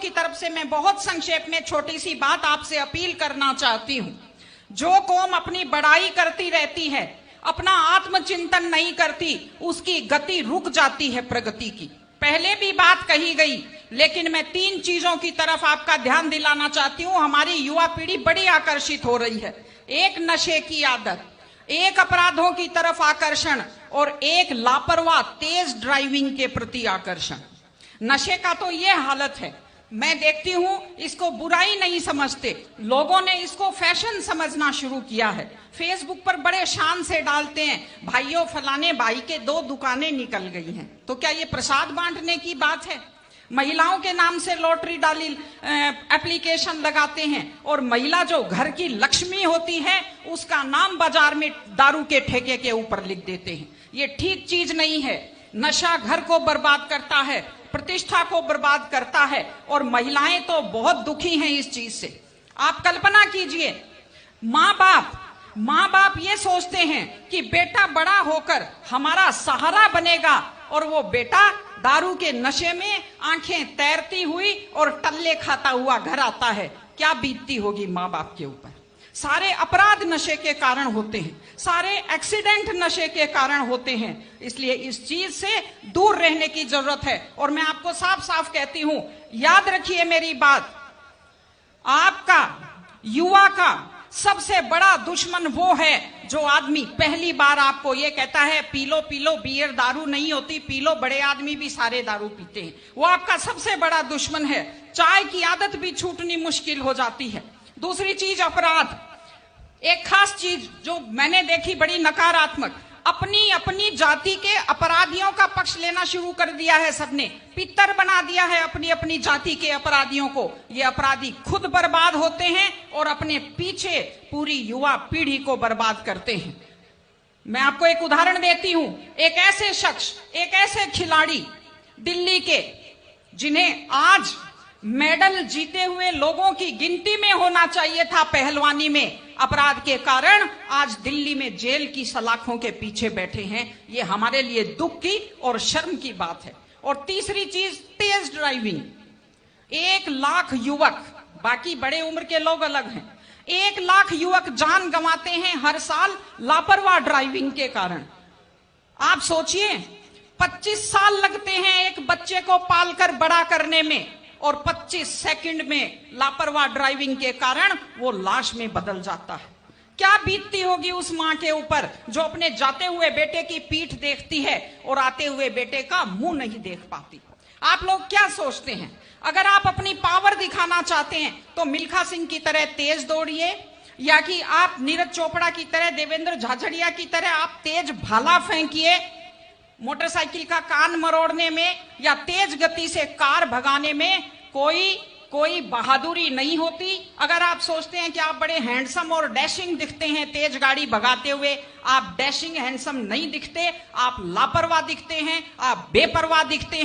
की तरफ से मैं बहुत संक्षेप में छोटी सी बात आपसे अपील करना चाहती हूं। जो कौम अपनी बड़ाई करती रहती है, अपना आत्मचिंतन नहीं करती, उसकी गति रुक जाती है प्रगति की। पहले भी बात कही गई, लेकिन मैं 3 चीजों की तरफ आपका ध्यान दिलाना चाहती हूं। हमारी युवा पीढ़ी बड़ी आकर्षित हो रही है। एक नशे की आदत, एक अपराधों की तरफ आकर्षण और एक लापरवाह तेज ड्राइविंग के प्रति आकर्षण। नशे का तो ये हालत है, मैं देखती हूं इसको बुराई नहीं समझते, लोगों ने इसको फैशन समझना शुरू किया है। फेसबुक पर बड़े शान से डालते हैं, भाइयों फलाने भाई के 2 दुकानें निकल गई हैं। तो क्या ये प्रसाद बांटने की बात है? महिलाओं के नाम से लॉटरी डाली एप्लीकेशन लगाते हैं और महिला जो घर की लक्ष्मी होती है उसका नाम बाजार में दारू के ठेके के ऊपर लिख देते हैं। ये ठीक चीज नहीं है। नशा घर को बर्बाद करता है, प्रतिष्ठा को बर्बाद करता है और महिलाएं तो बहुत दुखी हैं इस चीज से। आप कल्पना कीजिए, माँ बाप ये सोचते हैं कि बेटा बड़ा होकर हमारा सहारा बनेगा और वो बेटा दारू के नशे में आंखें तैरती हुई और टल्ले खाता हुआ घर आता है। क्या बीतती होगी माँ बाप के ऊपर। सारे अपराध नशे के कारण होते हैं, सारे एक्सीडेंट नशे के कारण होते हैं। इसलिए इस चीज से दूर रहने की जरूरत है। और मैं आपको साफ साफ कहती हूं, याद रखिए मेरी बात, आपका युवा का सबसे बड़ा दुश्मन वो है जो आदमी पहली बार आपको ये कहता है पी लो बियर दारू नहीं होती, पी लो, बड़े आदमी भी सारे दारू पीते हैं। वो आपका सबसे बड़ा दुश्मन है। चाय की आदत भी छूटनी मुश्किल हो जाती है। दूसरी चीज अपराध। एक खास चीज जो मैंने देखी बड़ी नकारात्मक, अपनी जाति के अपराधियों का पक्ष लेना शुरू कर दिया है सबने। पितर बना दिया है अपनी जाति के अपराधियों को। ये अपराधी खुद बर्बाद होते हैं और अपने पीछे पूरी युवा पीढ़ी को बर्बाद करते हैं। मैं आपको एक उदाहरण देती हूं। एक ऐसे शख्स, एक ऐसे खिलाड़ी दिल्ली के, जिन्हें आज मेडल जीते हुए लोगों की गिनती में होना चाहिए था पहलवानी में, अपराध के कारण आज दिल्ली में जेल की सलाखों के पीछे बैठे हैं। ये हमारे लिए दुख की और शर्म की बात है। और तीसरी चीज तेज ड्राइविंग। 1 लाख युवक, बाकी बड़े उम्र के लोग अलग हैं, 1 लाख युवक जान गंवाते हैं हर साल लापरवाह ड्राइविंग के कारण। आप सोचिए, 25 साल लगते हैं एक बच्चे को पालकर बड़ा करने में और 25 सेकंड में लापरवाह ड्राइविंग के कारण वो लाश में बदल जाता है। क्या बीतती होगी उस मां के ऊपर जो अपने जाते हुए बेटे की पीठ देखती है और आते हुए बेटे का मुंह नहीं देख पाती। आप लोग क्या सोचते हैं? अगर आप अपनी पावर दिखाना चाहते हैं तो मिल्खा सिंह की तरह तेज दौड़िए, या कि आप नीरज चोपड़ा की तरह, देवेंद्र झाझड़िया की तरह आप तेज भाला फेंकिए मोटरसाइकिल का कान मरोड़ने में, या तेज गति से कार भगाने में कोई बहादुरी नहीं होती। अगर आप सोचते हैं कि आप बड़े हैंडसम और डैशिंग दिखते हैं तेज गाड़ी भगाते हुए, आप डैशिंग हैंडसम नहीं दिखते, आप लापरवाह दिखते हैं, आप बेपरवाह दिखते हैं।